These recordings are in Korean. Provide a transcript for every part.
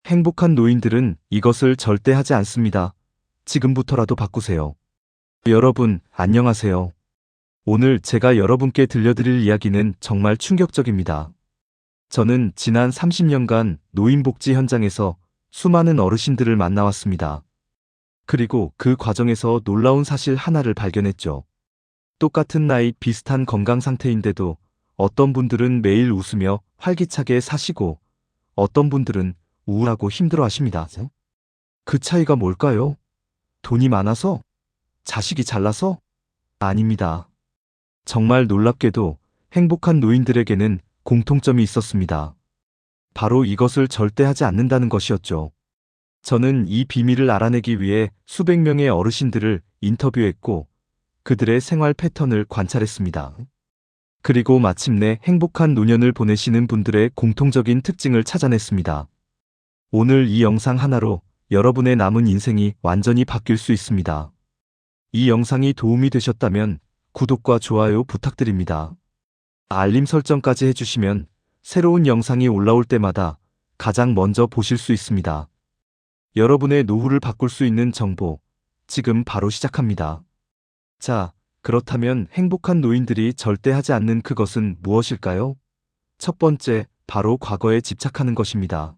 행복한 노인들은 이것을 절대 하지 않습니다. 지금부터라도 바꾸세요. 여러분, 안녕하세요. 오늘 제가 여러분께 들려드릴 이야기는 정말 충격적입니다. 저는 지난 30년간 노인복지 현장에서 수많은 어르신들을 만나왔습니다. 그리고 그 과정에서 놀라운 사실 하나를 발견했죠. 똑같은 나이, 비슷한 건강 상태인데도 어떤 분들은 매일 웃으며 활기차게 사시고 어떤 분들은 우울하고 힘들어 하십니다. 그 차이가 뭘까요? 돈이 많아서? 자식이 잘나서? 아닙니다. 정말 놀랍게도 행복한 노인들에게는 공통점이 있었습니다. 바로 이것을 절대 하지 않는다는 것이었죠. 저는 이 비밀을 알아내기 위해 수백 명의 어르신들을 인터뷰했고 그들의 생활 패턴을 관찰했습니다. 그리고 마침내 행복한 노년을 보내시는 분들의 공통적인 특징을 찾아냈습니다. 오늘 이 영상 하나로 여러분의 남은 인생이 완전히 바뀔 수 있습니다. 이 영상이 도움이 되셨다면 구독과 좋아요 부탁드립니다. 알림 설정까지 해주시면 새로운 영상이 올라올 때마다 가장 먼저 보실 수 있습니다. 여러분의 노후를 바꿀 수 있는 정보, 지금 바로 시작합니다. 자, 그렇다면 행복한 노인들이 절대 하지 않는 그것은 무엇일까요? 첫 번째, 바로 과거에 집착하는 것입니다.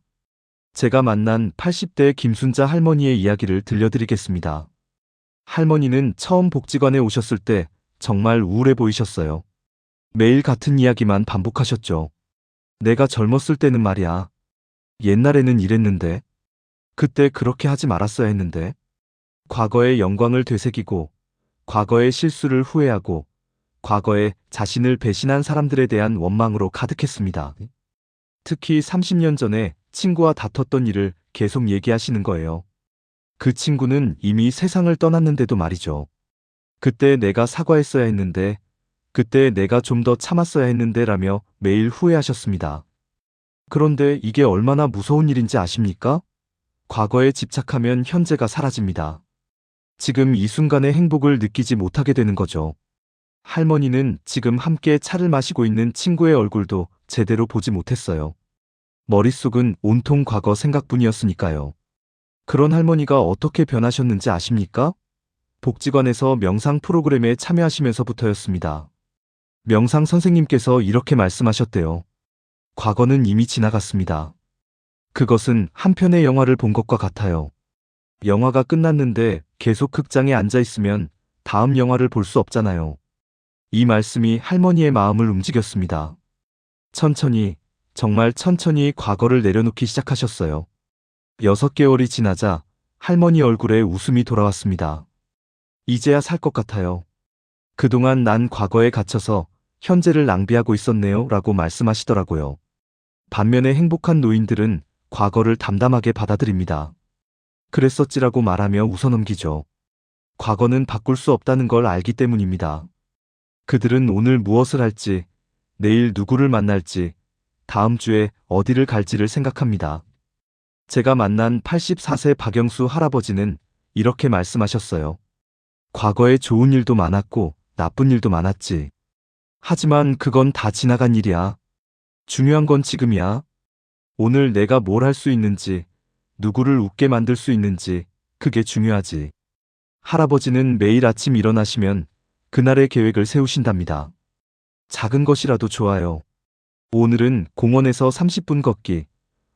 제가 만난 80대 김순자 할머니의 이야기를 들려드리겠습니다. 할머니는 처음 복지관에 오셨을 때 정말 우울해 보이셨어요. 매일 같은 이야기만 반복하셨죠. 내가 젊었을 때는 말이야. 옛날에는 이랬는데. 그때 그렇게 하지 말았어야 했는데. 과거의 영광을 되새기고, 과거의 실수를 후회하고, 과거에 자신을 배신한 사람들에 대한 원망으로 가득했습니다. 특히 30년 전에 친구와 다퉜던 일을 계속 얘기하시는 거예요. 그 친구는 이미 세상을 떠났는데도 말이죠. 그때 내가 사과했어야 했는데, 그때 내가 좀 더 참았어야 했는데 라며 매일 후회하셨습니다. 그런데 이게 얼마나 무서운 일인지 아십니까? 과거에 집착하면 현재가 사라집니다. 지금 이 순간의 행복을 느끼지 못하게 되는 거죠. 할머니는 지금 함께 차를 마시고 있는 친구의 얼굴도 제대로 보지 못했어요. 머릿속은 온통 과거 생각뿐이었으니까요. 그런 할머니가 어떻게 변하셨는지 아십니까? 복지관에서 명상 프로그램에 참여하시면서부터였습니다. 명상 선생님께서 이렇게 말씀하셨대요. 과거는 이미 지나갔습니다. 그것은 한 편의 영화를 본 것과 같아요. 영화가 끝났는데 계속 극장에 앉아 있으면 다음 영화를 볼 수 없잖아요. 이 말씀이 할머니의 마음을 움직였습니다. 천천히, 정말 천천히 과거를 내려놓기 시작하셨어요. 6개월이 지나자 할머니 얼굴에 웃음이 돌아왔습니다. 이제야 살 것 같아요. 그동안 난 과거에 갇혀서 현재를 낭비하고 있었네요 라고 말씀하시더라고요. 반면에 행복한 노인들은 과거를 담담하게 받아들입니다. 그랬었지라고 말하며 웃어넘기죠. 과거는 바꿀 수 없다는 걸 알기 때문입니다. 그들은 오늘 무엇을 할지, 내일 누구를 만날지, 다음 주에 어디를 갈지를 생각합니다. 제가 만난 84세 박영수 할아버지는 이렇게 말씀하셨어요. 과거에 좋은 일도 많았고 나쁜 일도 많았지. 하지만 그건 다 지나간 일이야. 중요한 건 지금이야. 오늘 내가 뭘 할 수 있는지, 누구를 웃게 만들 수 있는지, 그게 중요하지. 할아버지는 매일 아침 일어나시면 그날의 계획을 세우신답니다. 작은 것이라도 좋아요. 오늘은 공원에서 30분 걷기,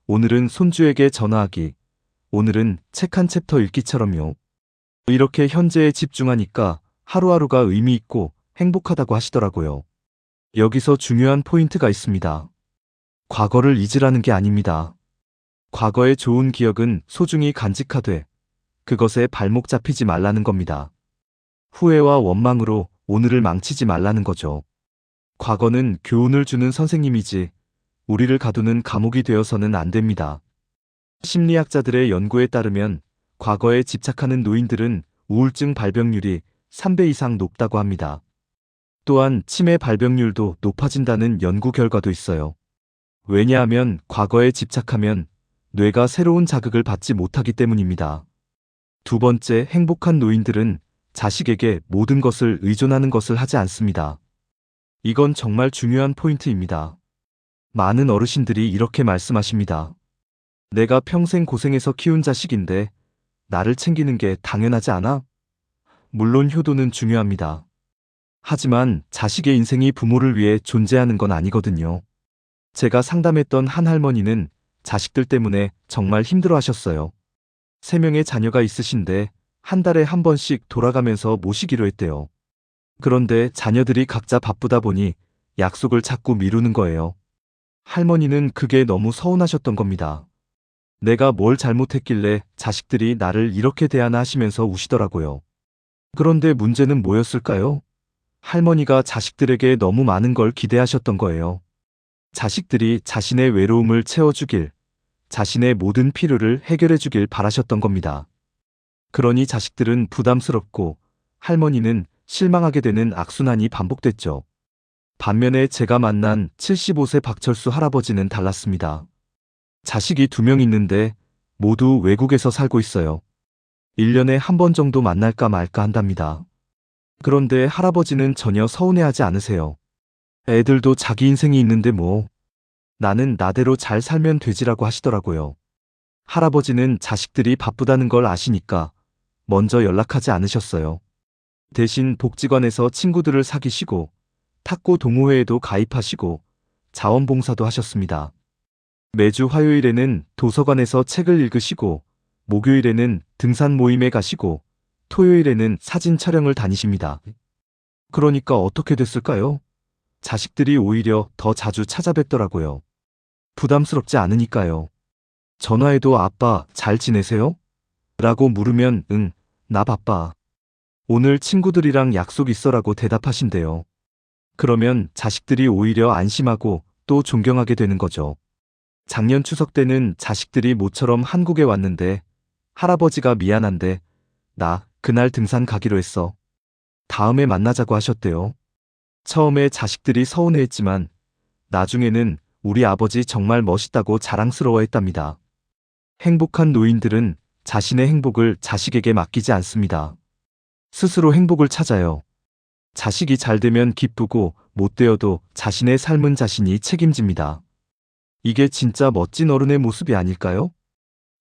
오늘은 손주에게 전화하기, 오늘은 책 한 챕터 읽기처럼요. 이렇게 현재에 집중하니까 하루하루가 의미 있고 행복하다고 하시더라고요. 여기서 중요한 포인트가 있습니다. 과거를 잊으라는 게 아닙니다. 과거의 좋은 기억은 소중히 간직하되 그것에 발목 잡히지 말라는 겁니다. 후회와 원망으로 오늘을 망치지 말라는 거죠. 과거는 교훈을 주는 선생님이지 우리를 가두는 감옥이 되어서는 안 됩니다. 심리학자들의 연구에 따르면 과거에 집착하는 노인들은 우울증 발병률이 3배 이상 높다고 합니다. 또한 치매 발병률도 높아진다는 연구 결과도 있어요. 왜냐하면 과거에 집착하면 뇌가 새로운 자극을 받지 못하기 때문입니다. 두 번째, 행복한 노인들은 자식에게 모든 것을 의존하는 것을 하지 않습니다. 이건 정말 중요한 포인트입니다. 많은 어르신들이 이렇게 말씀하십니다. 내가 평생 고생해서 키운 자식인데 나를 챙기는 게 당연하지 않아? 물론 효도는 중요합니다. 하지만 자식의 인생이 부모를 위해 존재하는 건 아니거든요. 제가 상담했던 한 할머니는 자식들 때문에 정말 힘들어 하셨어요. 3명의 자녀가 있으신데 한 달에 한 번씩 돌아가면서 모시기로 했대요. 그런데 자녀들이 각자 바쁘다 보니 약속을 자꾸 미루는 거예요. 할머니는 그게 너무 서운하셨던 겁니다. 내가 뭘 잘못했길래 자식들이 나를 이렇게 대하나 하시면서 우시더라고요. 그런데 문제는 뭐였을까요? 할머니가 자식들에게 너무 많은 걸 기대하셨던 거예요. 자식들이 자신의 외로움을 채워주길, 자신의 모든 필요를 해결해주길 바라셨던 겁니다. 그러니 자식들은 부담스럽고 할머니는 실망하게 되는 악순환이 반복됐죠. 반면에 제가 만난 75세 박철수 할아버지는 달랐습니다. 자식이 2명 있는데 모두 외국에서 살고 있어요. 1년에 한 번 정도 만날까 말까 한답니다. 그런데 할아버지는 전혀 서운해하지 않으세요. 애들도 자기 인생이 있는데 뭐. 나는 나대로 잘 살면 되지라고 하시더라고요. 할아버지는 자식들이 바쁘다는 걸 아시니까 먼저 연락하지 않으셨어요. 대신 복지관에서 친구들을 사귀시고 탁구 동호회에도 가입하시고 자원봉사도 하셨습니다. 매주 화요일에는 도서관에서 책을 읽으시고 목요일에는 등산 모임에 가시고 토요일에는 사진 촬영을 다니십니다. 그러니까 어떻게 됐을까요? 자식들이 오히려 더 자주 찾아뵙더라고요. 부담스럽지 않으니까요. 전화해도 아빠 잘 지내세요? 라고 물으면 응, 나 바빠. 오늘 친구들이랑 약속 있어라고 대답하신대요. 그러면 자식들이 오히려 안심하고 또 존경하게 되는 거죠. 작년 추석 때는 자식들이 모처럼 한국에 왔는데 할아버지가 미안한데 나 그날 등산 가기로 했어. 다음에 만나자고 하셨대요. 처음에 자식들이 서운해했지만 나중에는 우리 아버지 정말 멋있다고 자랑스러워했답니다. 행복한 노인들은 자신의 행복을 자식에게 맡기지 않습니다. 스스로 행복을 찾아요. 자식이 잘 되면 기쁘고 못 되어도 자신의 삶은 자신이 책임집니다. 이게 진짜 멋진 어른의 모습이 아닐까요?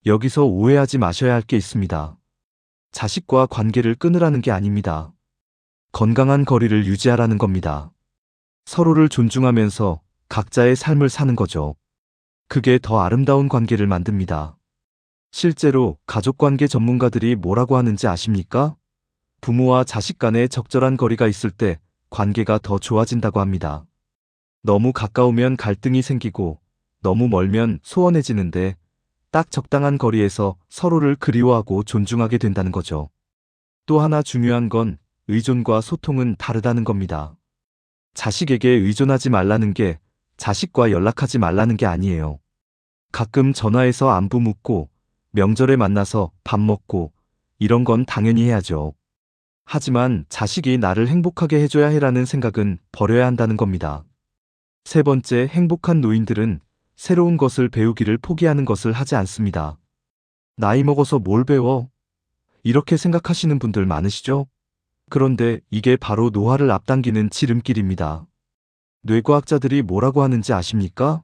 여기서 오해하지 마셔야 할 게 있습니다. 자식과 관계를 끊으라는 게 아닙니다. 건강한 거리를 유지하라는 겁니다. 서로를 존중하면서 각자의 삶을 사는 거죠. 그게 더 아름다운 관계를 만듭니다. 실제로 가족관계 전문가들이 뭐라고 하는지 아십니까? 부모와 자식 간에 적절한 거리가 있을 때 관계가 더 좋아진다고 합니다. 너무 가까우면 갈등이 생기고 너무 멀면 소원해지는데 딱 적당한 거리에서 서로를 그리워하고 존중하게 된다는 거죠. 또 하나 중요한 건 의존과 소통은 다르다는 겁니다. 자식에게 의존하지 말라는 게 자식과 연락하지 말라는 게 아니에요. 가끔 전화해서 안부 묻고 명절에 만나서 밥 먹고 이런 건 당연히 해야죠. 하지만 자식이 나를 행복하게 해줘야 해라는 생각은 버려야 한다는 겁니다. 3번째, 행복한 노인들은 새로운 것을 배우기를 포기하는 것을 하지 않습니다. 나이 먹어서 뭘 배워? 이렇게 생각하시는 분들 많으시죠? 그런데 이게 바로 노화를 앞당기는 지름길입니다. 뇌과학자들이 뭐라고 하는지 아십니까?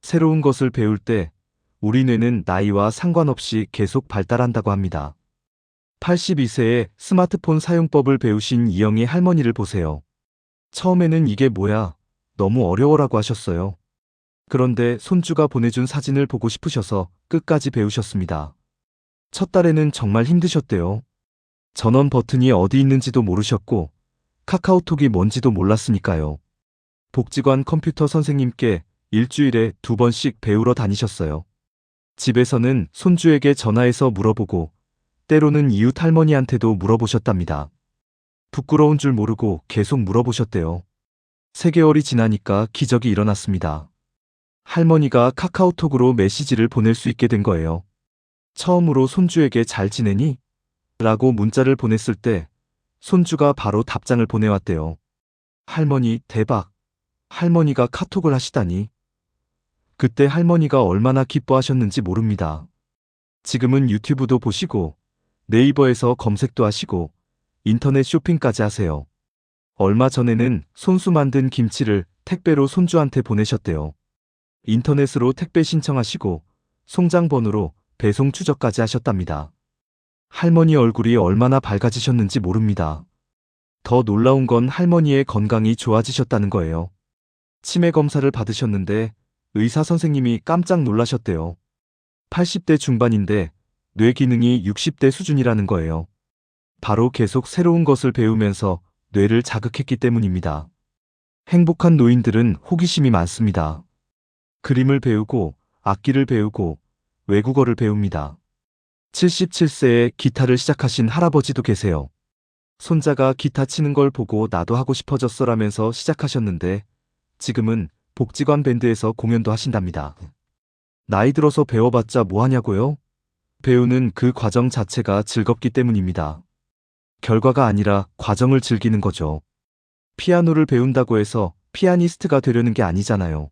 새로운 것을 배울 때 우리 뇌는 나이와 상관없이 계속 발달한다고 합니다. 82세에 스마트폰 사용법을 배우신 이영희 할머니를 보세요. 처음에는 이게 뭐야? 너무 어려워라고 하셨어요. 그런데 손주가 보내준 사진을 보고 싶으셔서 끝까지 배우셨습니다. 첫 달에는 정말 힘드셨대요. 전원 버튼이 어디 있는지도 모르셨고 카카오톡이 뭔지도 몰랐으니까요. 복지관 컴퓨터 선생님께 일주일에 2번씩 배우러 다니셨어요. 집에서는 손주에게 전화해서 물어보고 때로는 이웃 할머니한테도 물어보셨답니다. 부끄러운 줄 모르고 계속 물어보셨대요. 3개월이 지나니까 기적이 일어났습니다. 할머니가 카카오톡으로 메시지를 보낼 수 있게 된 거예요. 처음으로 손주에게 잘 지내니? 라고 문자를 보냈을 때 손주가 바로 답장을 보내왔대요. 할머니 대박. 할머니가 카톡을 하시다니. 그때 할머니가 얼마나 기뻐하셨는지 모릅니다. 지금은 유튜브도 보시고 네이버에서 검색도 하시고 인터넷 쇼핑까지 하세요. 얼마 전에는 손수 만든 김치를 택배로 손주한테 보내셨대요. 인터넷으로 택배 신청하시고 송장번호로 배송 추적까지 하셨답니다. 할머니 얼굴이 얼마나 밝아지셨는지 모릅니다. 더 놀라운 건 할머니의 건강이 좋아지셨다는 거예요. 치매 검사를 받으셨는데 의사 선생님이 깜짝 놀라셨대요. 80대 중반인데 뇌 기능이 60대 수준이라는 거예요. 바로 계속 새로운 것을 배우면서 뇌를 자극했기 때문입니다. 행복한 노인들은 호기심이 많습니다. 그림을 배우고, 악기를 배우고, 외국어를 배웁니다. 77세에 기타를 시작하신 할아버지도 계세요. 손자가 기타 치는 걸 보고 나도 하고 싶어졌어라면서 시작하셨는데 지금은 복지관 밴드에서 공연도 하신답니다. 나이 들어서 배워봤자 뭐 하냐고요? 배우는 그 과정 자체가 즐겁기 때문입니다. 결과가 아니라 과정을 즐기는 거죠. 피아노를 배운다고 해서 피아니스트가 되려는 게 아니잖아요.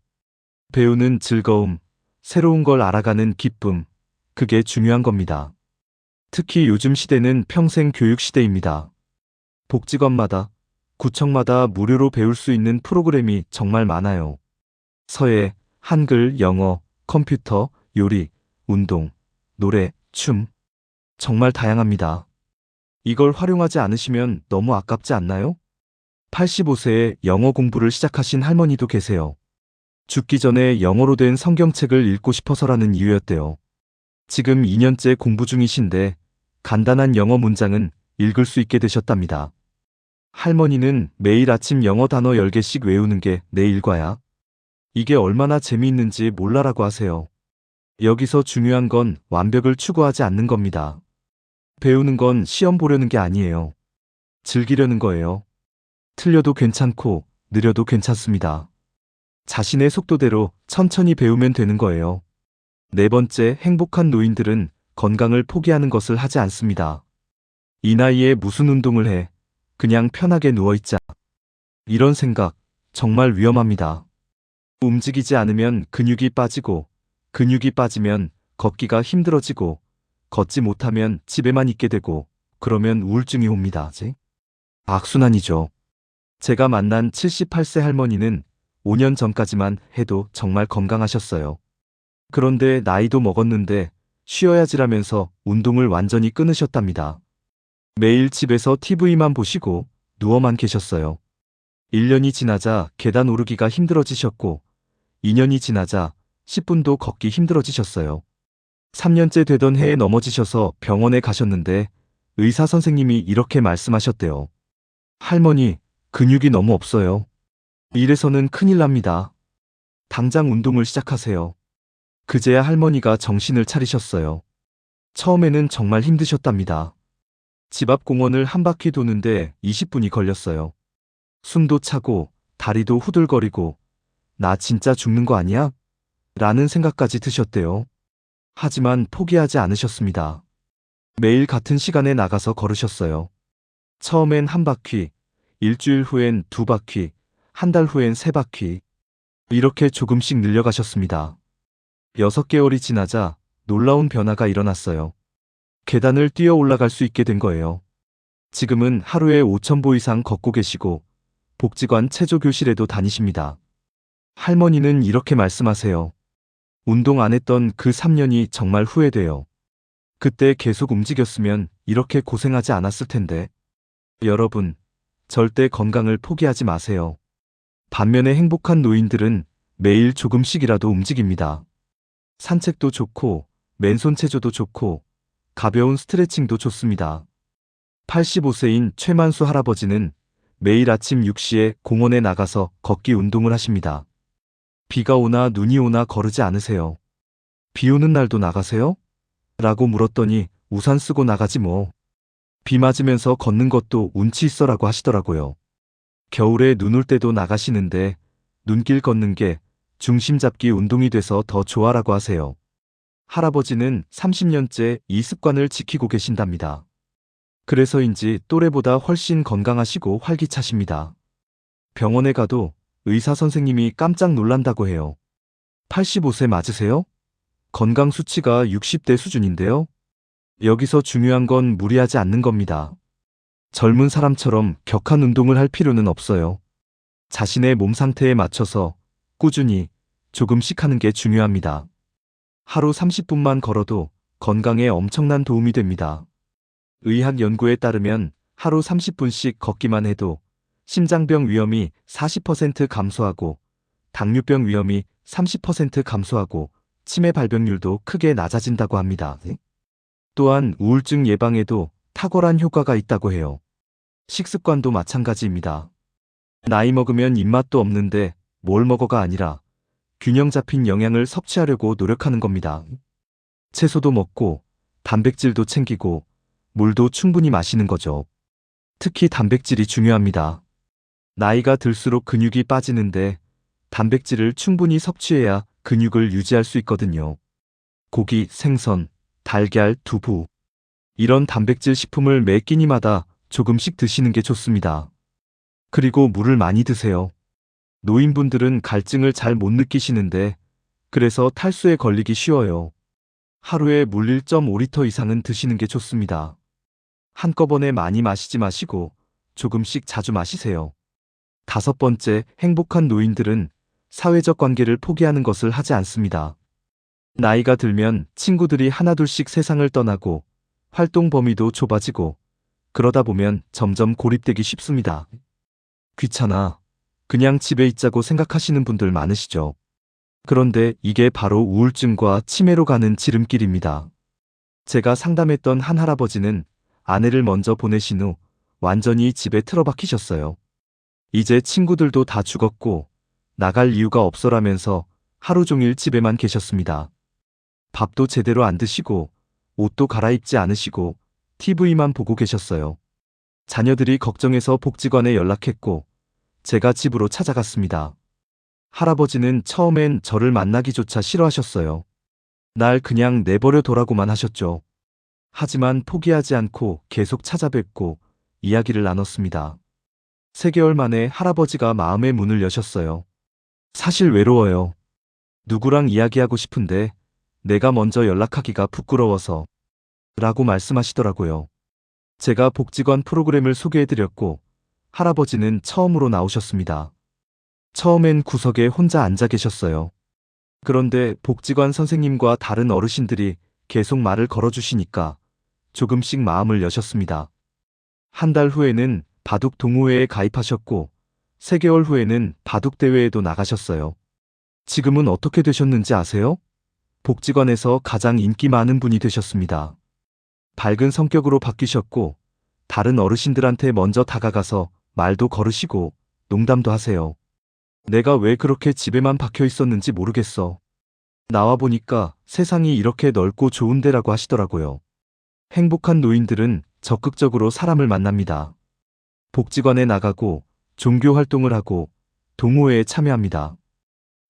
배우는 즐거움, 새로운 걸 알아가는 기쁨, 그게 중요한 겁니다. 특히 요즘 시대는 평생 교육 시대입니다. 복지관마다, 구청마다 무료로 배울 수 있는 프로그램이 정말 많아요. 서예, 한글, 영어, 컴퓨터, 요리, 운동, 노래, 춤. 정말 다양합니다. 이걸 활용하지 않으시면 너무 아깝지 않나요? 85세에 영어 공부를 시작하신 할머니도 계세요. 죽기 전에 영어로 된 성경책을 읽고 싶어서라는 이유였대요. 지금 2년째 공부 중이신데 간단한 영어 문장은 읽을 수 있게 되셨답니다. 할머니는 매일 아침 영어 단어 10개씩 외우는 게 내 일과야. 이게 얼마나 재미있는지 몰라라고 하세요. 여기서 중요한 건 완벽을 추구하지 않는 겁니다. 배우는 건 시험 보려는 게 아니에요. 즐기려는 거예요. 틀려도 괜찮고 느려도 괜찮습니다. 자신의 속도대로 천천히 배우면 되는 거예요. 네 번째, 행복한 노인들은 건강을 포기하는 것을 하지 않습니다. 이 나이에 무슨 운동을 해? 그냥 편하게 누워있자. 이런 생각 정말 위험합니다. 움직이지 않으면 근육이 빠지고, 근육이 빠지면 걷기가 힘들어지고, 걷지 못하면 집에만 있게 되고, 그러면 우울증이 옵니다. 악순환이죠. 제가 만난 78세 할머니는 5년 전까지만 해도 정말 건강하셨어요. 그런데 나이도 먹었는데 쉬어야지라면서 운동을 완전히 끊으셨답니다. 매일 집에서 TV만 보시고 누워만 계셨어요. 1년이 지나자 계단 오르기가 힘들어지셨고 2년이 지나자 10분도 걷기 힘들어지셨어요. 3년째 되던 해에 넘어지셔서 병원에 가셨는데 의사 선생님이 이렇게 말씀하셨대요. 할머니, 근육이 너무 없어요. 이래서는 큰일 납니다. 당장 운동을 시작하세요. 그제야 할머니가 정신을 차리셨어요. 처음에는 정말 힘드셨답니다. 집 앞 공원을 한 바퀴 도는데 20분이 걸렸어요. 숨도 차고 다리도 후들거리고 나 진짜 죽는 거 아니야? 라는 생각까지 드셨대요. 하지만 포기하지 않으셨습니다. 매일 같은 시간에 나가서 걸으셨어요. 처음엔 한 바퀴, 일주일 후엔 2바퀴, 한 달 후엔 3바퀴. 이렇게 조금씩 늘려가셨습니다. 6개월이 지나자 놀라운 변화가 일어났어요. 계단을 뛰어 올라갈 수 있게 된 거예요. 지금은 하루에 5,000보 이상 걷고 계시고 복지관 체조교실에도 다니십니다. 할머니는 이렇게 말씀하세요. 운동 안 했던 그 3년이 정말 후회돼요. 그때 계속 움직였으면 이렇게 고생하지 않았을 텐데. 여러분, 절대 건강을 포기하지 마세요. 반면에 행복한 노인들은 매일 조금씩이라도 움직입니다. 산책도 좋고, 맨손 체조도 좋고, 가벼운 스트레칭도 좋습니다. 85세인 최만수 할아버지는 매일 아침 6시에 공원에 나가서 걷기 운동을 하십니다. 비가 오나 눈이 오나 거르지 않으세요. 비 오는 날도 나가세요? 라고 물었더니 우산 쓰고 나가지 뭐. 비 맞으면서 걷는 것도 운치 있어라고 하시더라고요. 겨울에 눈 올 때도 나가시는데 눈길 걷는 게 중심 잡기 운동이 돼서 더 좋아라고 하세요. 할아버지는 30년째 이 습관을 지키고 계신답니다. 그래서인지 또래보다 훨씬 건강하시고 활기차십니다. 병원에 가도 의사 선생님이 깜짝 놀란다고 해요. 85세 맞으세요? 건강 수치가 60대 수준인데요. 여기서 중요한 건 무리하지 않는 겁니다. 젊은 사람처럼 격한 운동을 할 필요는 없어요. 자신의 몸 상태에 맞춰서 꾸준히 조금씩 하는 게 중요합니다. 하루 30분만 걸어도 건강에 엄청난 도움이 됩니다. 의학 연구에 따르면 하루 30분씩 걷기만 해도 심장병 위험이 40% 감소하고 당뇨병 위험이 30% 감소하고 치매 발병률도 크게 낮아진다고 합니다. 또한 우울증 예방에도 탁월한 효과가 있다고 해요. 식습관도 마찬가지입니다. 나이 먹으면 입맛도 없는데 뭘 먹어가 아니라 균형 잡힌 영양을 섭취하려고 노력하는 겁니다. 채소도 먹고 단백질도 챙기고 물도 충분히 마시는 거죠. 특히 단백질이 중요합니다. 나이가 들수록 근육이 빠지는데 단백질을 충분히 섭취해야 근육을 유지할 수 있거든요. 고기, 생선, 달걀, 두부 이런 단백질 식품을 매 끼니마다 조금씩 드시는 게 좋습니다. 그리고 물을 많이 드세요. 노인분들은 갈증을 잘 못 느끼시는데 그래서 탈수에 걸리기 쉬워요. 하루에 물 1.5리터 이상은 드시는 게 좋습니다. 한꺼번에 많이 마시지 마시고 조금씩 자주 마시세요. 5번째, 행복한 노인들은 사회적 관계를 포기하는 것을 하지 않습니다. 나이가 들면 친구들이 하나둘씩 세상을 떠나고 활동 범위도 좁아지고 그러다 보면 점점 고립되기 쉽습니다. 귀찮아. 그냥 집에 있자고 생각하시는 분들 많으시죠? 그런데 이게 바로 우울증과 치매로 가는 지름길입니다. 제가 상담했던 한 할아버지는 아내를 먼저 보내신 후 완전히 집에 틀어박히셨어요. 이제 친구들도 다 죽었고 나갈 이유가 없어라면서 하루 종일 집에만 계셨습니다. 밥도 제대로 안 드시고 옷도 갈아입지 않으시고 TV만 보고 계셨어요. 자녀들이 걱정해서 복지관에 연락했고 제가 집으로 찾아갔습니다. 할아버지는 처음엔 저를 만나기조차 싫어하셨어요. 날 그냥 내버려 둬라고만 하셨죠. 하지만 포기하지 않고 계속 찾아뵙고 이야기를 나눴습니다. 3개월 만에 할아버지가 마음의 문을 여셨어요. 사실 외로워요. 누구랑 이야기하고 싶은데 내가 먼저 연락하기가 부끄러워서 라고 말씀하시더라고요. 제가 복지관 프로그램을 소개해드렸고 할아버지는 처음으로 나오셨습니다. 처음엔 구석에 혼자 앉아 계셨어요. 그런데 복지관 선생님과 다른 어르신들이 계속 말을 걸어주시니까 조금씩 마음을 여셨습니다. 한 달 후에는 바둑 동호회에 가입하셨고 3개월 후에는 바둑 대회에도 나가셨어요. 지금은 어떻게 되셨는지 아세요? 복지관에서 가장 인기 많은 분이 되셨습니다. 밝은 성격으로 바뀌셨고 다른 어르신들한테 먼저 다가가서 말도 걸으시고 농담도 하세요. 내가 왜 그렇게 집에만 박혀 있었는지 모르겠어. 나와 보니까 세상이 이렇게 넓고 좋은 데라고 하시더라고요. 행복한 노인들은 적극적으로 사람을 만납니다. 복지관에 나가고 종교 활동을 하고 동호회에 참여합니다.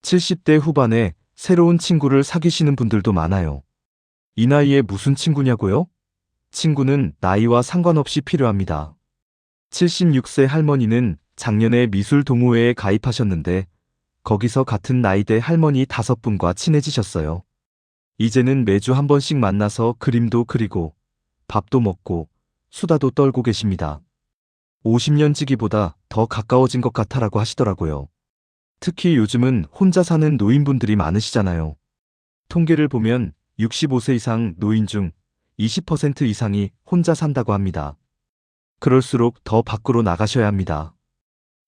70대 후반에 새로운 친구를 사귀시는 분들도 많아요. 이 나이에 무슨 친구냐고요? 친구는 나이와 상관없이 필요합니다. 76세 할머니는 작년에 미술 동호회에 가입하셨는데 거기서 같은 나이대 할머니 5분과 친해지셨어요. 이제는 매주 한 번씩 만나서 그림도 그리고 밥도 먹고 수다도 떨고 계십니다. 50년 지기보다 더 가까워진 것 같아라고 하시더라고요. 특히 요즘은 혼자 사는 노인분들이 많으시잖아요. 통계를 보면 65세 이상 노인 중 20% 이상이 혼자 산다고 합니다. 그럴수록 더 밖으로 나가셔야 합니다.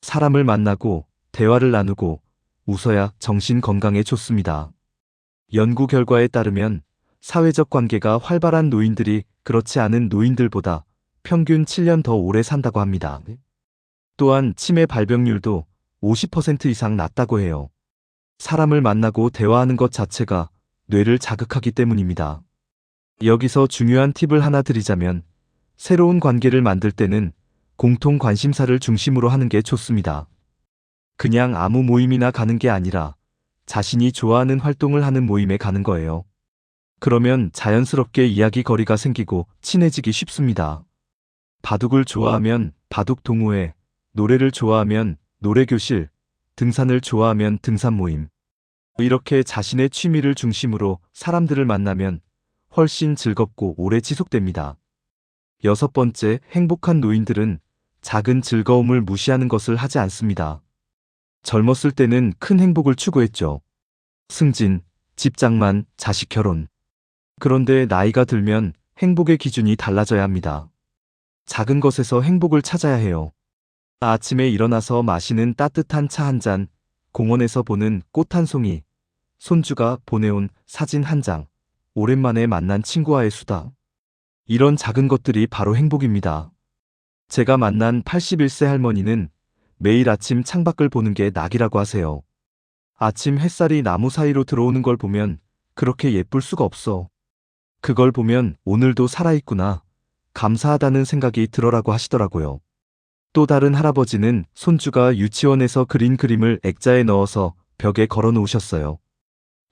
사람을 만나고 대화를 나누고 웃어야 정신 건강에 좋습니다. 연구 결과에 따르면 사회적 관계가 활발한 노인들이 그렇지 않은 노인들보다 평균 7년 더 오래 산다고 합니다. 또한 치매 발병률도 50% 이상 낮다고 해요. 사람을 만나고 대화하는 것 자체가 뇌를 자극하기 때문입니다. 여기서 중요한 팁을 하나 드리자면 새로운 관계를 만들 때는 공통 관심사를 중심으로 하는 게 좋습니다. 그냥 아무 모임이나 가는 게 아니라 자신이 좋아하는 활동을 하는 모임에 가는 거예요. 그러면 자연스럽게 이야기거리가 생기고 친해지기 쉽습니다. 바둑을 좋아하면 바둑 동호회, 노래를 좋아하면 노래교실, 등산을 좋아하면 등산 모임. 이렇게 자신의 취미를 중심으로 사람들을 만나면 훨씬 즐겁고 오래 지속됩니다. 6번째, 행복한 노인들은 작은 즐거움을 무시하는 것을 하지 않습니다. 젊었을 때는 큰 행복을 추구했죠. 승진, 집장만, 자식 결혼. 그런데 나이가 들면 행복의 기준이 달라져야 합니다. 작은 것에서 행복을 찾아야 해요. 아침에 일어나서 마시는 따뜻한 차 한 잔, 공원에서 보는 꽃 한 송이, 손주가 보내온 사진 한 장, 오랜만에 만난 친구와의 수다. 이런 작은 것들이 바로 행복입니다. 제가 만난 81세 할머니는 매일 아침 창밖을 보는 게 낙이라고 하세요. 아침 햇살이 나무 사이로 들어오는 걸 보면 그렇게 예쁠 수가 없어. 그걸 보면 오늘도 살아있구나, 감사하다는 생각이 들어라고 하시더라고요. 또 다른 할아버지는 손주가 유치원에서 그린 그림을 액자에 넣어서 벽에 걸어 놓으셨어요.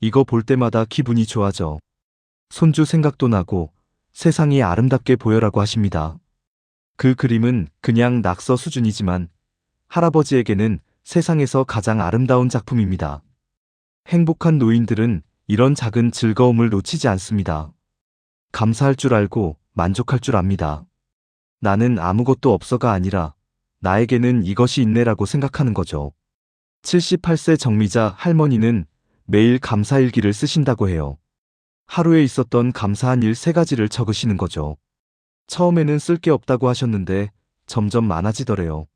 이거 볼 때마다 기분이 좋아져. 손주 생각도 나고 세상이 아름답게 보여라고 하십니다. 그 그림은 그냥 낙서 수준이지만 할아버지에게는 세상에서 가장 아름다운 작품입니다. 행복한 노인들은 이런 작은 즐거움을 놓치지 않습니다. 감사할 줄 알고 만족할 줄 압니다. 나는 아무것도 없어가 아니라 나에게는 이것이 있네라고 생각하는 거죠. 78세 정미자 할머니는 매일 감사일기를 쓰신다고 해요. 하루에 있었던 감사한 일 3가지를 적으시는 거죠. 처음에는 쓸 게 없다고 하셨는데 점점 많아지더래요.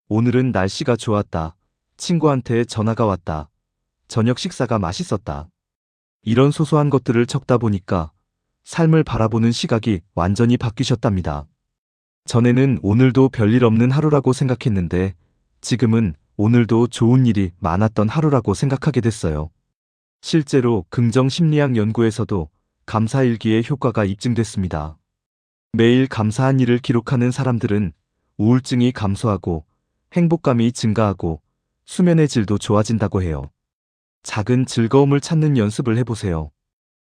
오늘은 날씨가 좋았다. 친구한테 전화가 왔다. 저녁 식사가 맛있었다. 이런 소소한 것들을 적다 보니까 삶을 바라보는 시각이 완전히 바뀌셨답니다. 전에는 오늘도 별일 없는 하루라고 생각했는데 지금은 오늘도 좋은 일이 많았던 하루라고 생각하게 됐어요. 실제로 긍정심리학 연구에서도 감사일기의 효과가 입증됐습니다. 매일 감사한 일을 기록하는 사람들은 우울증이 감소하고 행복감이 증가하고 수면의 질도 좋아진다고 해요. 작은 즐거움을 찾는 연습을 해보세요.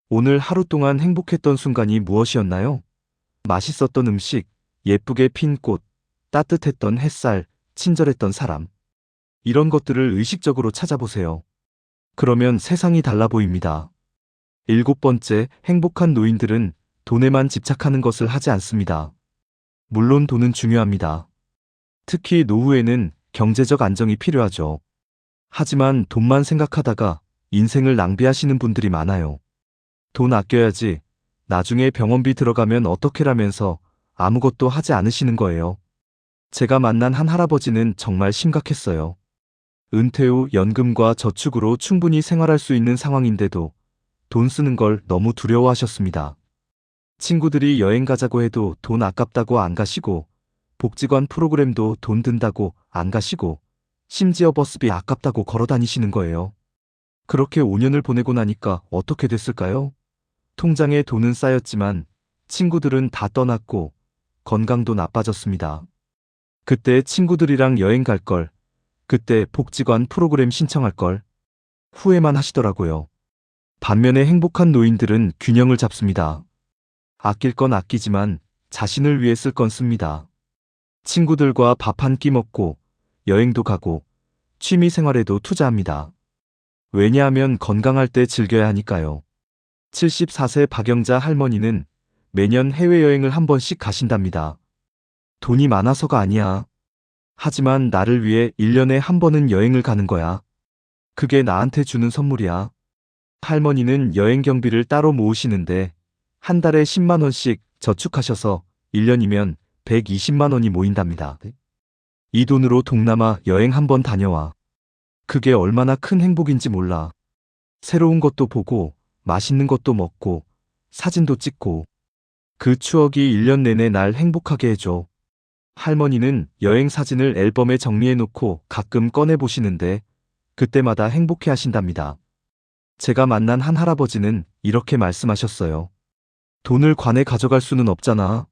오늘 하루 동안 행복했던 순간이 무엇이었나요? 맛있었던 음식, 예쁘게 핀 꽃, 따뜻했던 햇살, 친절했던 사람. 이런 것들을 의식적으로 찾아보세요. 그러면 세상이 달라 보입니다. 7번째, 행복한 노인들은 돈에만 집착하는 것을 하지 않습니다. 물론 돈은 중요합니다. 특히 노후에는 경제적 안정이 필요하죠. 하지만 돈만 생각하다가 인생을 낭비하시는 분들이 많아요. 돈 아껴야지, 나중에 병원비 들어가면 어떡해라면서 아무것도 하지 않으시는 거예요. 제가 만난 한 할아버지는 정말 심각했어요. 은퇴 후 연금과 저축으로 충분히 생활할 수 있는 상황인데도 돈 쓰는 걸 너무 두려워하셨습니다. 친구들이 여행 가자고 해도 돈 아깝다고 안 가시고, 복지관 프로그램도 돈 든다고 안 가시고, 심지어 버스비 아깝다고 걸어 다니시는 거예요. 그렇게 5년을 보내고 나니까 어떻게 됐을까요? 통장에 돈은 쌓였지만 친구들은 다 떠났고 건강도 나빠졌습니다. 그때 친구들이랑 여행 갈 걸, 그때 복지관 프로그램 신청할 걸 후회만 하시더라고요. 반면에 행복한 노인들은 균형을 잡습니다. 아낄 건 아끼지만 자신을 위해 쓸 건 씁니다. 친구들과 밥 한 끼 먹고 여행도 가고 취미 생활에도 투자합니다. 왜냐하면 건강할 때 즐겨야 하니까요. 74세 박영자 할머니는 매년 해외여행을 한 번씩 가신답니다. 돈이 많아서가 아니야. 하지만 나를 위해 1년에 한 번은 여행을 가는 거야. 그게 나한테 주는 선물이야. 할머니는 여행 경비를 따로 모으시는데 한 달에 10만 원씩 저축하셔서 1년이면 120만 원이 모인답니다. 이 돈으로 동남아 여행 한 번 다녀와. 그게 얼마나 큰 행복인지 몰라. 새로운 것도 보고 맛있는 것도 먹고 사진도 찍고 그 추억이 1년 내내 날 행복하게 해줘. 할머니는 여행 사진을 앨범에 정리해 놓고 가끔 꺼내 보시는데 그때마다 행복해 하신답니다. 제가 만난 한 할아버지는 이렇게 말씀하셨어요. 돈을 관에 가져갈 수는 없잖아.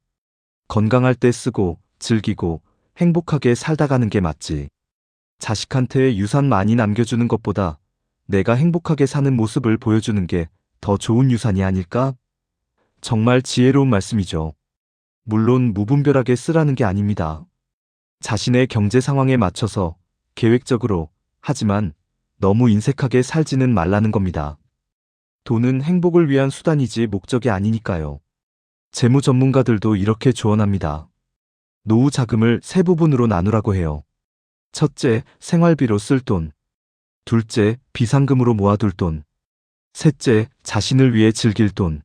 건강할 때 쓰고 즐기고 행복하게 살다 가는 게 맞지. 자식한테 유산 많이 남겨주는 것보다 내가 행복하게 사는 모습을 보여주는 게 더 좋은 유산이 아닐까? 정말 지혜로운 말씀이죠. 물론 무분별하게 쓰라는 게 아닙니다. 자신의 경제 상황에 맞춰서 계획적으로, 하지만 너무 인색하게 살지는 말라는 겁니다. 돈은 행복을 위한 수단이지 목적이 아니니까요. 재무 전문가들도 이렇게 조언합니다. 노후 자금을 3부분으로 나누라고 해요. 첫째, 생활비로 쓸 돈. 둘째, 비상금으로 모아둘 돈. 셋째, 자신을 위해 즐길 돈.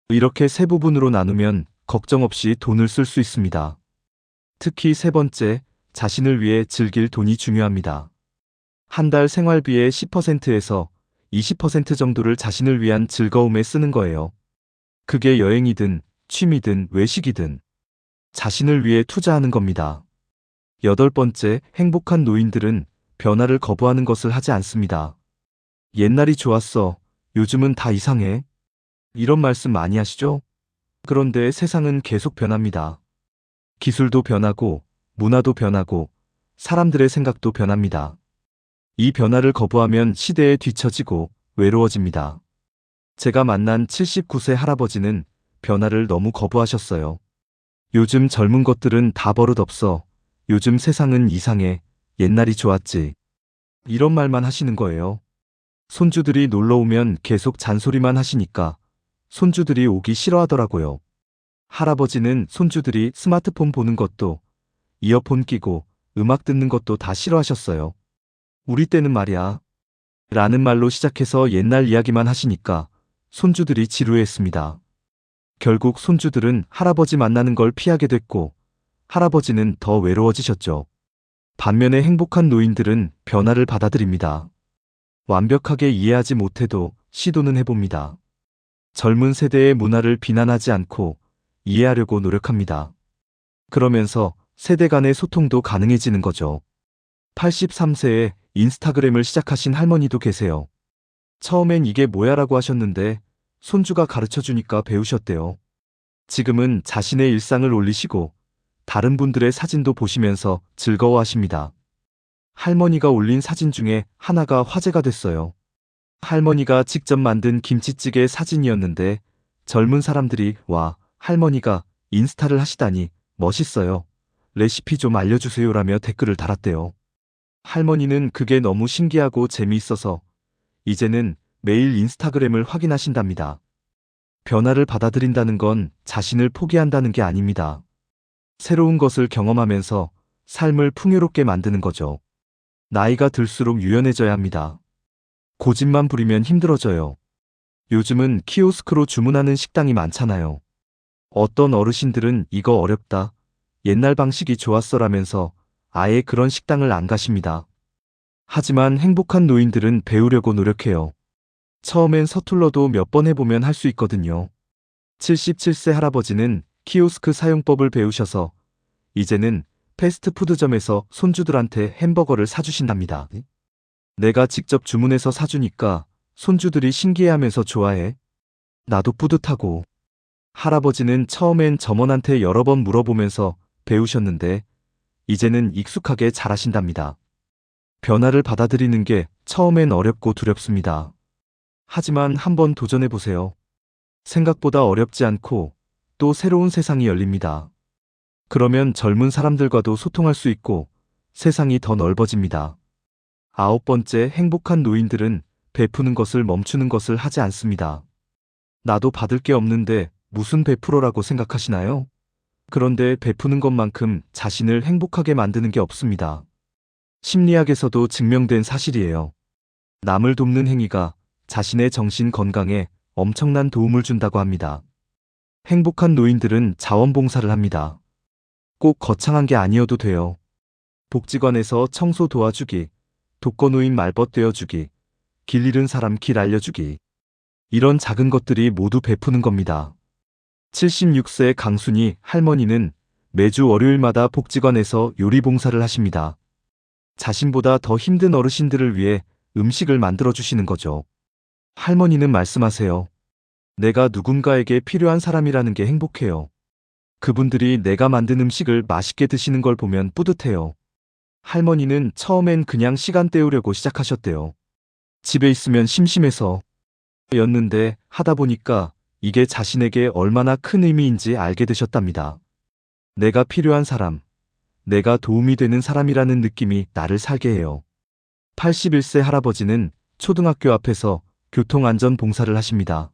이렇게 세 부분으로 나누면 걱정 없이 돈을 쓸 수 있습니다. 특히 세 번째, 자신을 위해 즐길 돈이 중요합니다. 한 달 생활비의 10%에서 20% 정도를 자신을 위한 즐거움에 쓰는 거예요. 그게 여행이든 취미든 외식이든 자신을 위해 투자하는 겁니다. 여덟 번째, 행복한 노인들은 변화를 거부하는 것을 하지 않습니다. 옛날이 좋았어. 요즘은 다 이상해. 이런 말씀 많이 하시죠? 그런데 세상은 계속 변합니다. 기술도 변하고, 문화도 변하고, 사람들의 생각도 변합니다. 이 변화를 거부하면 시대에 뒤처지고 외로워집니다. 제가 만난 79세 할아버지는 변화를 너무 거부하셨어요. 요즘 젊은 것들은 다 버릇없어. 요즘 세상은 이상해. 옛날이 좋았지. 이런 말만 하시는 거예요. 손주들이 놀러 오면 계속 잔소리만 하시니까 손주들이 오기 싫어하더라고요. 할아버지는 손주들이 스마트폰 보는 것도, 이어폰 끼고 음악 듣는 것도 다 싫어하셨어요. 우리 때는 말이야. 라는 말로 시작해서 옛날 이야기만 하시니까 손주들이 지루했습니다. 결국 손주들은 할아버지 만나는 걸 피하게 됐고 할아버지는 더 외로워지셨죠. 반면에 행복한 노인들은 변화를 받아들입니다. 완벽하게 이해하지 못해도 시도는 해봅니다. 젊은 세대의 문화를 비난하지 않고 이해하려고 노력합니다. 그러면서 세대 간의 소통도 가능해지는 거죠. 83세에 인스타그램을 시작하신 할머니도 계세요. 처음엔 이게 뭐야라고 하셨는데 손주가 가르쳐주니까 배우셨대요. 지금은 자신의 일상을 올리시고 다른 분들의 사진도 보시면서 즐거워하십니다. 할머니가 올린 사진 중에 하나가 화제가 됐어요. 할머니가 직접 만든 김치찌개 사진이었는데 젊은 사람들이 와, 할머니가 인스타를 하시다니 멋있어요. 레시피 좀 알려주세요라며 댓글을 달았대요. 할머니는 그게 너무 신기하고 재미있어서 이제는 매일 인스타그램을 확인하신답니다. 변화를 받아들인다는 건 자신을 포기한다는 게 아닙니다. 새로운 것을 경험하면서 삶을 풍요롭게 만드는 거죠. 나이가 들수록 유연해져야 합니다. 고집만 부리면 힘들어져요. 요즘은 키오스크로 주문하는 식당이 많잖아요. 어떤 어르신들은 이거 어렵다, 옛날 방식이 좋았어라면서 아예 그런 식당을 안 가십니다. 하지만 행복한 노인들은 배우려고 노력해요. 처음엔 서툴러도 몇 번 해보면 할 수 있거든요. 77세 할아버지는 키오스크 사용법을 배우셔서 이제는 패스트푸드점에서 손주들한테 햄버거를 사주신답니다. 내가 직접 주문해서 사주니까 손주들이 신기해하면서 좋아해. 나도 뿌듯하고. 할아버지는 처음엔 점원한테 여러 번 물어보면서 배우셨는데 이제는 익숙하게 잘하신답니다. 변화를 받아들이는 게 처음엔 어렵고 두렵습니다. 하지만 한번 도전해보세요. 생각보다 어렵지 않고 또 새로운 세상이 열립니다. 그러면 젊은 사람들과도 소통할 수 있고 세상이 더 넓어집니다. 아홉 번째, 행복한 노인들은 베푸는 것을 멈추는 것을 하지 않습니다. 나도 받을 게 없는데 무슨 베풀어라고 생각하시나요? 그런데 베푸는 것만큼 자신을 행복하게 만드는 게 없습니다. 심리학에서도 증명된 사실이에요. 남을 돕는 행위가 자신의 정신 건강에 엄청난 도움을 준다고 합니다. 행복한 노인들은 자원봉사를 합니다. 꼭 거창한 게 아니어도 돼요. 복지관에서 청소 도와주기, 독거노인 말벗 되어주기, 길 잃은 사람 길 알려주기. 이런 작은 것들이 모두 베푸는 겁니다. 76세 강순이 할머니는 매주 월요일마다 복지관에서 요리 봉사를 하십니다. 자신보다 더 힘든 어르신들을 위해 음식을 만들어 주시는 거죠. 할머니는 말씀하세요. 내가 누군가에게 필요한 사람이라는 게 행복해요. 그분들이 내가 만든 음식을 맛있게 드시는 걸 보면 뿌듯해요. 할머니는 처음엔 그냥 시간 때우려고 시작하셨대요. 집에 있으면 심심해서 였는데 하다 보니까 이게 자신에게 얼마나 큰 의미인지 알게 되셨답니다. 내가 필요한 사람, 내가 도움이 되는 사람이라는 느낌이 나를 살게 해요. 81세 할아버지는 초등학교 앞에서 교통안전 봉사를 하십니다.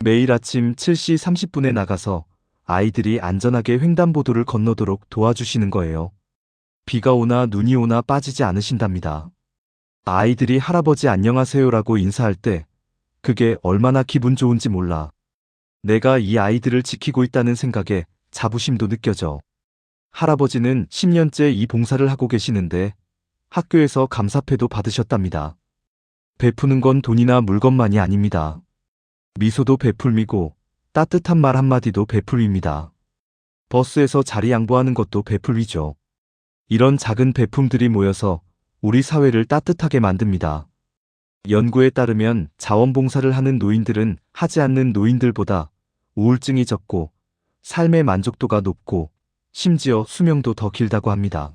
매일 아침 7시 30분에 나가서 아이들이 안전하게 횡단보도를 건너도록 도와주시는 거예요. 비가 오나 눈이 오나 빠지지 않으신답니다. 아이들이 할아버지 안녕하세요라고 인사할 때 그게 얼마나 기분 좋은지 몰라. 내가 이 아이들을 지키고 있다는 생각에 자부심도 느껴져. 할아버지는 10년째 이 봉사를 하고 계시는데 학교에서 감사패도 받으셨답니다. 베푸는 건 돈이나 물건만이 아닙니다. 미소도 베풀미고 따뜻한 말 한마디도 베풀입니다. 버스에서 자리 양보하는 것도 베풀이죠. 이런 작은 베품들이 모여서 우리 사회를 따뜻하게 만듭니다. 연구에 따르면 자원봉사를 하는 노인들은 하지 않는 노인들보다 우울증이 적고 삶의 만족도가 높고 심지어 수명도 더 길다고 합니다.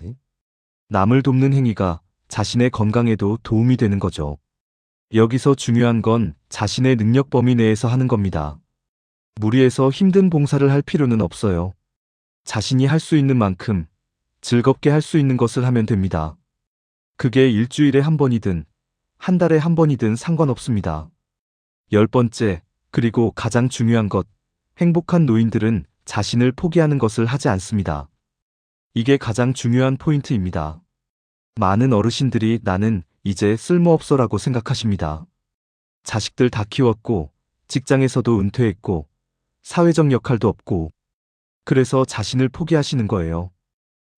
남을 돕는 행위가 자신의 건강에도 도움이 되는 거죠. 여기서 중요한 건 자신의 능력 범위 내에서 하는 겁니다. 무리해서 힘든 봉사를 할 필요는 없어요. 자신이 할 수 있는 만큼 즐겁게 할 수 있는 것을 하면 됩니다. 그게 일주일에 한 번이든 한 달에 한 번이든 상관없습니다. 10번째, 그리고 가장 중요한 것, 행복한 노인들은 자신을 포기하는 것을 하지 않습니다. 이게 가장 중요한 포인트입니다. 많은 어르신들이 나는 이제 쓸모없어라고 생각하십니다. 자식들 다 키웠고, 직장에서도 은퇴했고, 사회적 역할도 없고, 그래서 자신을 포기하시는 거예요.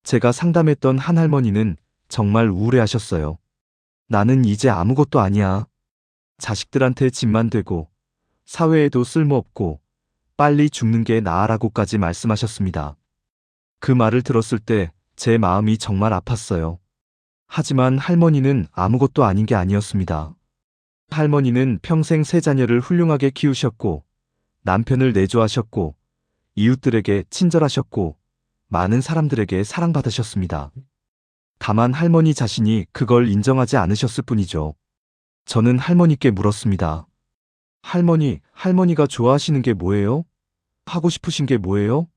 제가 상담했던 한 할머니는 정말 우울해하셨어요. 나는 이제 아무것도 아니야. 자식들한테 짐만 되고, 사회에도 쓸모없고, 빨리 죽는 게 나아라고까지 말씀하셨습니다. 그 말을 들었을 때 제 마음이 정말 아팠어요. 하지만 할머니는 아무것도 아닌 게 아니었습니다. 할머니는 평생 3자녀를 훌륭하게 키우셨고, 남편을 내조하셨고, 이웃들에게 친절하셨고, 많은 사람들에게 사랑받으셨습니다. 다만 할머니 자신이 그걸 인정하지 않으셨을 뿐이죠. 저는 할머니께 물었습니다. 할머니가 좋아하시는 게 뭐예요? 하고 싶으신 게 뭐예요?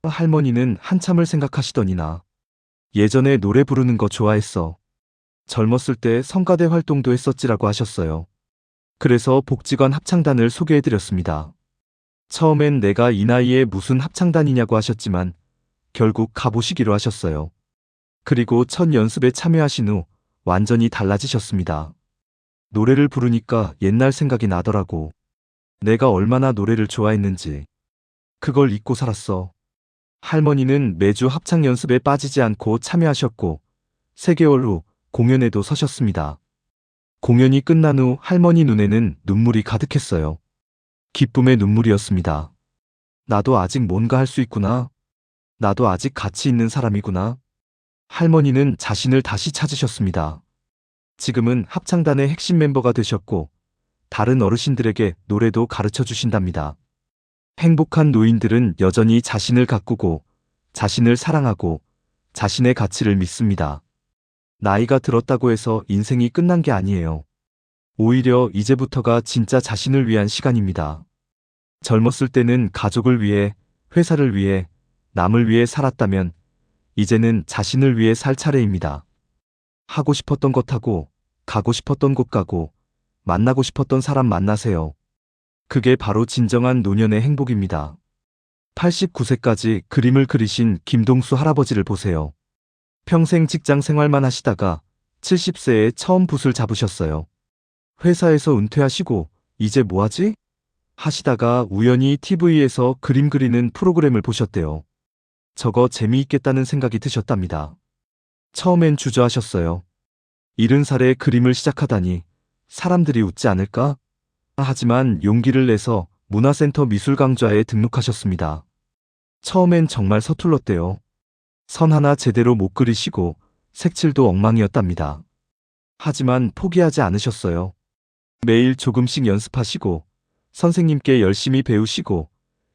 할머니는 한참을 생각하시더니나 예전에 노래 부르는 거 좋아했어. 젊었을 때 성가대 활동도 했었지라고 하셨어요. 그래서 복지관 합창단을 소개해드렸습니다. 처음엔 내가 이 나이에 무슨 합창단이냐고 하셨지만 결국 가보시기로 하셨어요. 그리고 첫 연습에 참여하신 후 완전히 달라지셨습니다. 노래를 부르니까 옛날 생각이 나더라고. 내가 얼마나 노래를 좋아했는지. 그걸 잊고 살았어. 할머니는 매주 합창 연습에 빠지지 않고 참여하셨고 3개월 후 공연에도 서셨습니다. 공연이 끝난 후 할머니 눈에는 눈물이 가득했어요. 기쁨의 눈물이었습니다. 나도 아직 뭔가 할 수 있구나. 나도 아직 가치 있는 사람이구나. 할머니는 자신을 다시 찾으셨습니다. 지금은 합창단의 핵심 멤버가 되셨고 다른 어르신들에게 노래도 가르쳐 주신답니다. 행복한 노인들은 여전히 자신을 가꾸고 자신을 사랑하고 자신의 가치를 믿습니다. 나이가 들었다고 해서 인생이 끝난 게 아니에요. 오히려 이제부터가 진짜 자신을 위한 시간입니다. 젊었을 때는 가족을 위해, 회사를 위해, 남을 위해 살았다면 이제는 자신을 위해 살 차례입니다. 하고 싶었던 것 하고, 가고 싶었던 곳 가고, 만나고 싶었던 사람 만나세요. 그게 바로 진정한 노년의 행복입니다. 89세까지 그림을 그리신 김동수 할아버지를 보세요. 평생 직장 생활만 하시다가 70세에 처음 붓을 잡으셨어요. 회사에서 은퇴하시고 이제 뭐하지? 하시다가 우연히 TV에서 그림 그리는 프로그램을 보셨대요. 저거 재미있겠다는 생각이 드셨답니다. 처음엔 주저하셨어요. 70살에 그림을 시작하다니 사람들이 웃지 않을까? 하지만 용기를 내서 문화센터 미술강좌에 등록하셨습니다. 처음엔 정말 서툴렀대요. 선 하나 제대로 못 그리시고 색칠도 엉망이었답니다. 하지만 포기하지 않으셨어요. 매일 조금씩 연습하시고 선생님께 열심히 배우시고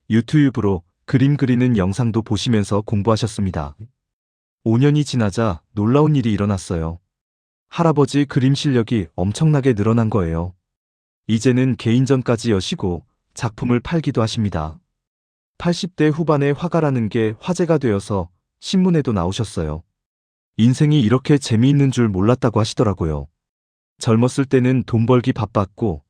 유튜브로 그림 그리는 영상도 보시면서 공부하셨습니다. 5년이 지나자 놀라운 일이 일어났어요. 할아버지 그림 실력이 엄청나게 늘어난 거예요. 이제는 개인전까지 여시고 작품을 팔기도 하십니다. 80대 후반에 화가라는 게 화제가 되어서 신문에도 나오셨어요. 인생이 이렇게 재미있는 줄 몰랐다고 하시더라고요. 젊었을 때는 돈 벌기 바빴고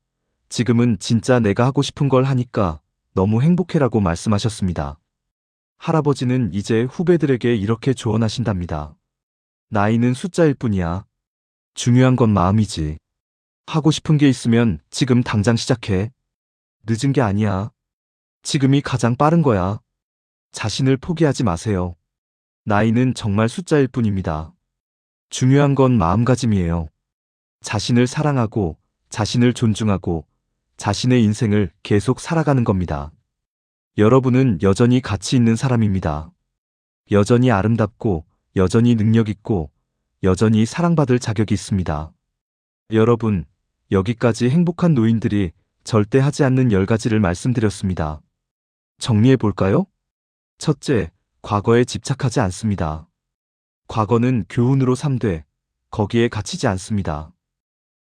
지금은 진짜 내가 하고 싶은 걸 하니까 너무 행복해라고 말씀하셨습니다. 할아버지는 이제 후배들에게 이렇게 조언하신답니다. 나이는 숫자일 뿐이야. 중요한 건 마음이지. 하고 싶은 게 있으면 지금 당장 시작해. 늦은 게 아니야. 지금이 가장 빠른 거야. 자신을 포기하지 마세요. 나이는 정말 숫자일 뿐입니다. 중요한 건 마음가짐이에요. 자신을 사랑하고, 자신을 존중하고, 자신의 인생을 계속 살아가는 겁니다. 여러분은 여전히 가치 있는 사람입니다. 여전히 아름답고, 여전히 능력 있고, 여전히 사랑받을 자격이 있습니다. 여러분, 여기까지 행복한 노인들이 절대 하지 않는 10가지를 말씀드렸습니다. 정리해 볼까요? 첫째, 과거에 집착하지 않습니다. 과거는 교훈으로 삼되 거기에 갇히지 않습니다.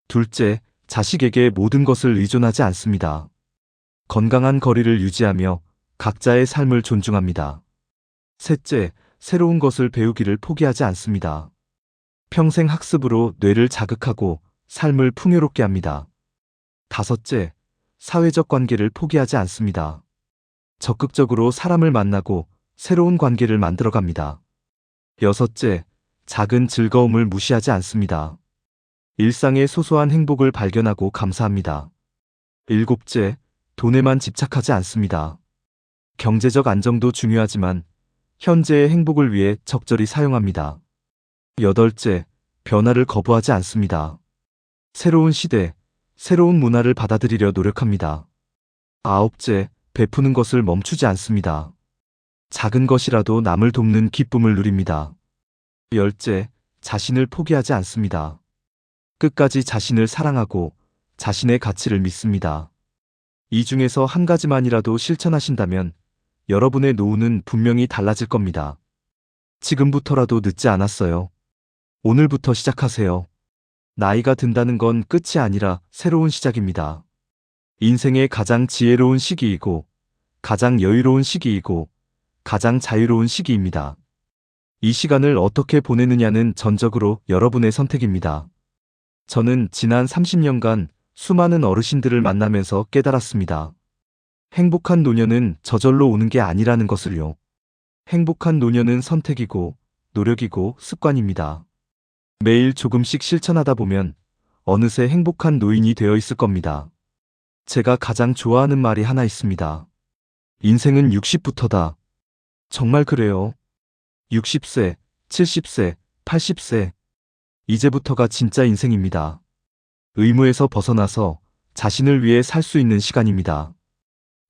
둘째, 자식에게 모든 것을 의존하지 않습니다. 건강한 거리를 유지하며 각자의 삶을 존중합니다. 셋째, 새로운 것을 배우기를 포기하지 않습니다. 평생 학습으로 뇌를 자극하고 삶을 풍요롭게 합니다. 다섯째, 사회적 관계를 포기하지 않습니다. 적극적으로 사람을 만나고 새로운 관계를 만들어갑니다. 여섯째, 작은 즐거움을 무시하지 않습니다. 일상의 소소한 행복을 발견하고 감사합니다. 일곱째, 돈에만 집착하지 않습니다. 경제적 안정도 중요하지만 현재의 행복을 위해 적절히 사용합니다. 여덟째, 변화를 거부하지 않습니다. 새로운 시대, 새로운 문화를 받아들이려 노력합니다. 아홉째, 베푸는 것을 멈추지 않습니다. 작은 것이라도 남을 돕는 기쁨을 누립니다. 열째, 자신을 포기하지 않습니다. 끝까지 자신을 사랑하고 자신의 가치를 믿습니다. 이 중에서 한 가지만이라도 실천하신다면 여러분의 노후는 분명히 달라질 겁니다. 지금부터라도 늦지 않았어요. 오늘부터 시작하세요. 나이가 든다는 건 끝이 아니라 새로운 시작입니다. 인생의 가장 지혜로운 시기이고, 가장 여유로운 시기이고, 가장 자유로운 시기입니다. 이 시간을 어떻게 보내느냐는 전적으로 여러분의 선택입니다. 저는 지난 30년간 수많은 어르신들을 만나면서 깨달았습니다. 행복한 노년은 저절로 오는 게 아니라는 것을요. 행복한 노년은 선택이고, 노력이고, 습관입니다. 매일 조금씩 실천하다 보면 어느새 행복한 노인이 되어 있을 겁니다. 제가 가장 좋아하는 말이 하나 있습니다. 인생은 60부터다. 정말 그래요. 60세, 70세, 80세. 이제부터가 진짜 인생입니다. 의무에서 벗어나서 자신을 위해 살 수 있는 시간입니다.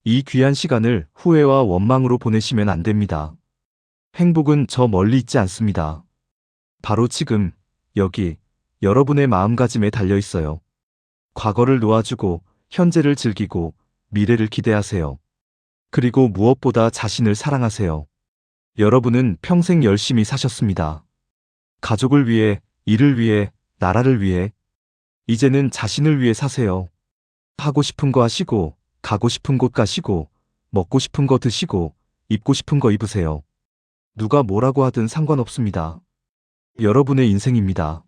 이 귀한 시간을 후회와 원망으로 보내시면 안 됩니다. 행복은 저 멀리 있지 않습니다. 바로 지금, 여기, 여러분의 마음가짐에 달려 있어요. 과거를 놓아주고, 현재를 즐기고, 미래를 기대하세요. 그리고 무엇보다 자신을 사랑하세요. 여러분은 평생 열심히 사셨습니다. 가족을 위해, 일을 위해, 나라를 위해. 이제는 자신을 위해 사세요. 하고 싶은 거 하시고, 가고 싶은 곳 가시고, 먹고 싶은 거 드시고, 입고 싶은 거 입으세요. 누가 뭐라고 하든 상관없습니다. 여러분의 인생입니다.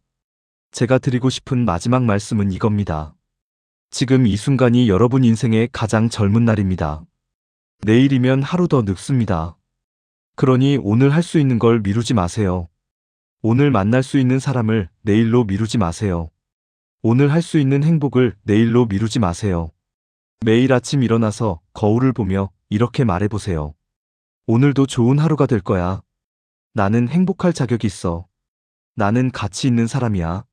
제가 드리고 싶은 마지막 말씀은 이겁니다. 지금 이 순간이 여러분 인생의 가장 젊은 날입니다. 내일이면 하루 더 늙습니다. 그러니 오늘 할 수 있는 걸 미루지 마세요. 오늘 만날 수 있는 사람을 내일로 미루지 마세요. 오늘 할 수 있는 행복을 내일로 미루지 마세요. 매일 아침 일어나서 거울을 보며 이렇게 말해보세요. 오늘도 좋은 하루가 될 거야. 나는 행복할 자격이 있어. 나는 가치 있는 사람이야.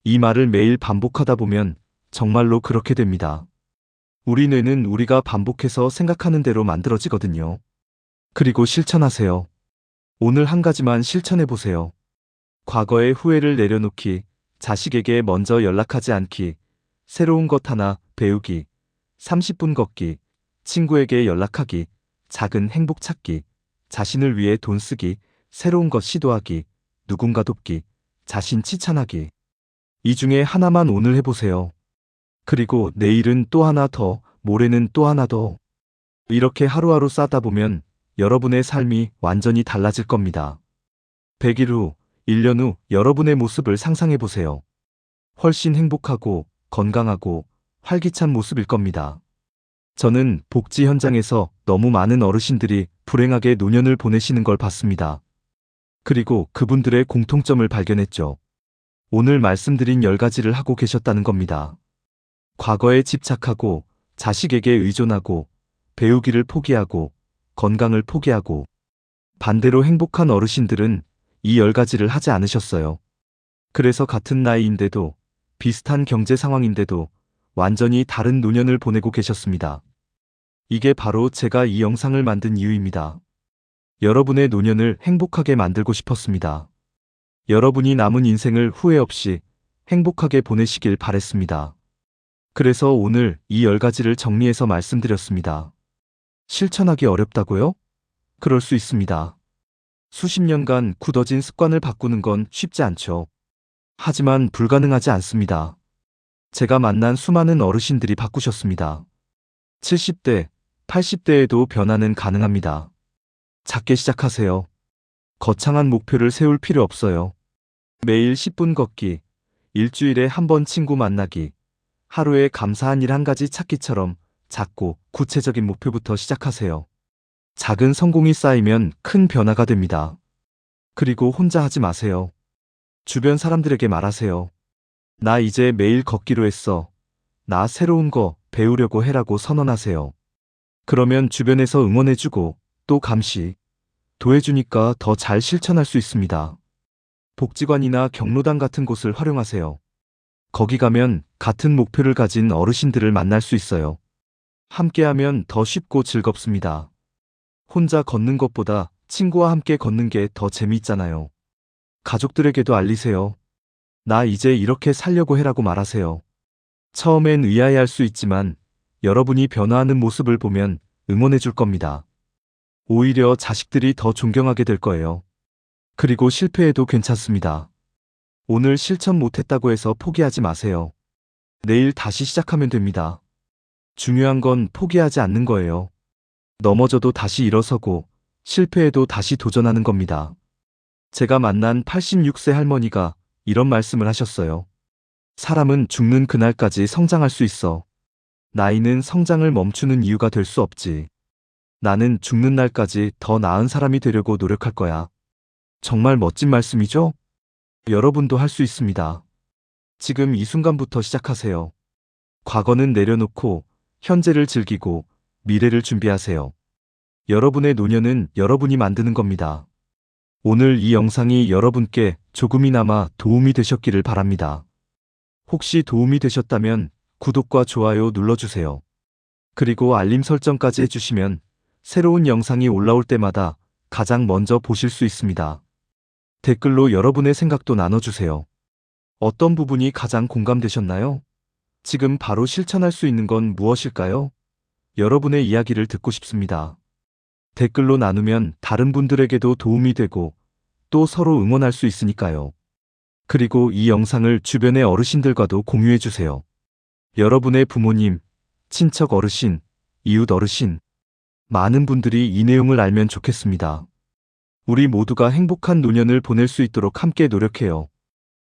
이 말을 매일 반복하다 보면 정말로 그렇게 됩니다. 우리 뇌는 우리가 반복해서 생각하는 대로 만들어지거든요. 그리고 실천하세요. 오늘 한 가지만 실천해보세요. 과거의 후회를 내려놓기, 자식에게 먼저 연락하지 않기, 새로운 것 하나 배우기, 30분 걷기, 친구에게 연락하기, 작은 행복 찾기, 자신을 위해 돈 쓰기, 새로운 것 시도하기, 누군가 돕기, 자신 칭찬하기. 이 중에 하나만 오늘 해보세요. 그리고 내일은 또 하나 더, 모레는 또 하나 더. 이렇게 하루하루 쌓다 보면 여러분의 삶이 완전히 달라질 겁니다. 100일 후, 1년 후 여러분의 모습을 상상해보세요. 훨씬 행복하고 건강하고 활기찬 모습일 겁니다. 저는 복지 현장에서 너무 많은 어르신들이 불행하게 노년을 보내시는 걸 봤습니다. 그리고 그분들의 공통점을 발견했죠. 오늘 말씀드린 10가지를 하고 계셨다는 겁니다. 과거에 집착하고 자식에게 의존하고 배우기를 포기하고 건강을 포기하고 반대로 행복한 어르신들은 이 10가지를 하지 않으셨어요. 그래서 같은 나이인데도 비슷한 경제 상황인데도 완전히 다른 노년을 보내고 계셨습니다. 이게 바로 제가 이 영상을 만든 이유입니다. 여러분의 노년을 행복하게 만들고 싶었습니다. 여러분이 남은 인생을 후회 없이 행복하게 보내시길 바랬습니다. 그래서 오늘 이 10가지를 정리해서 말씀드렸습니다. 실천하기 어렵다고요? 그럴 수 있습니다. 수십 년간 굳어진 습관을 바꾸는 건 쉽지 않죠. 하지만 불가능하지 않습니다. 제가 만난 수많은 어르신들이 바꾸셨습니다. 70대, 80대에도 변화는 가능합니다. 작게 시작하세요. 거창한 목표를 세울 필요 없어요. 매일 10분 걷기, 일주일에 한 번 친구 만나기, 하루에 감사한 일 한 가지 찾기처럼 작고 구체적인 목표부터 시작하세요. 작은 성공이 쌓이면 큰 변화가 됩니다. 그리고 혼자 하지 마세요. 주변 사람들에게 말하세요. 나 이제 매일 걷기로 했어. 나 새로운 거 배우려고 해라고 선언하세요. 그러면 주변에서 응원해주고 또 감시, 도해주니까 더 잘 실천할 수 있습니다. 복지관이나 경로당 같은 곳을 활용하세요. 거기 가면 같은 목표를 가진 어르신들을 만날 수 있어요. 함께하면 더 쉽고 즐겁습니다. 혼자 걷는 것보다 친구와 함께 걷는 게 더 재미있잖아요. 가족들에게도 알리세요. 나 이제 이렇게 살려고 해라고 말하세요. 처음엔 의아해할 수 있지만 여러분이 변화하는 모습을 보면 응원해 줄 겁니다. 오히려 자식들이 더 존경하게 될 거예요. 그리고 실패해도 괜찮습니다. 오늘 실천 못했다고 해서 포기하지 마세요. 내일 다시 시작하면 됩니다. 중요한 건 포기하지 않는 거예요. 넘어져도 다시 일어서고 실패해도 다시 도전하는 겁니다. 제가 만난 86세 할머니가 이런 말씀을 하셨어요. 사람은 죽는 그날까지 성장할 수 있어. 나이는 성장을 멈추는 이유가 될 수 없지. 나는 죽는 날까지 더 나은 사람이 되려고 노력할 거야. 정말 멋진 말씀이죠? 여러분도 할 수 있습니다. 지금 이 순간부터 시작하세요. 과거는 내려놓고 현재를 즐기고 미래를 준비하세요. 여러분의 노년은 여러분이 만드는 겁니다. 오늘 이 영상이 여러분께 조금이나마 도움이 되셨기를 바랍니다. 혹시 도움이 되셨다면 구독과 좋아요 눌러주세요. 그리고 알림 설정까지 해주시면 새로운 영상이 올라올 때마다 가장 먼저 보실 수 있습니다. 댓글로 여러분의 생각도 나눠주세요. 어떤 부분이 가장 공감되셨나요? 지금 바로 실천할 수 있는 건 무엇일까요? 여러분의 이야기를 듣고 싶습니다. 댓글로 나누면 다른 분들에게도 도움이 되고 또 서로 응원할 수 있으니까요. 그리고 이 영상을 주변의 어르신들과도 공유해주세요. 여러분의 부모님, 친척 어르신, 이웃 어르신, 많은 분들이 이 내용을 알면 좋겠습니다. 우리 모두가 행복한 노년을 보낼 수 있도록 함께 노력해요.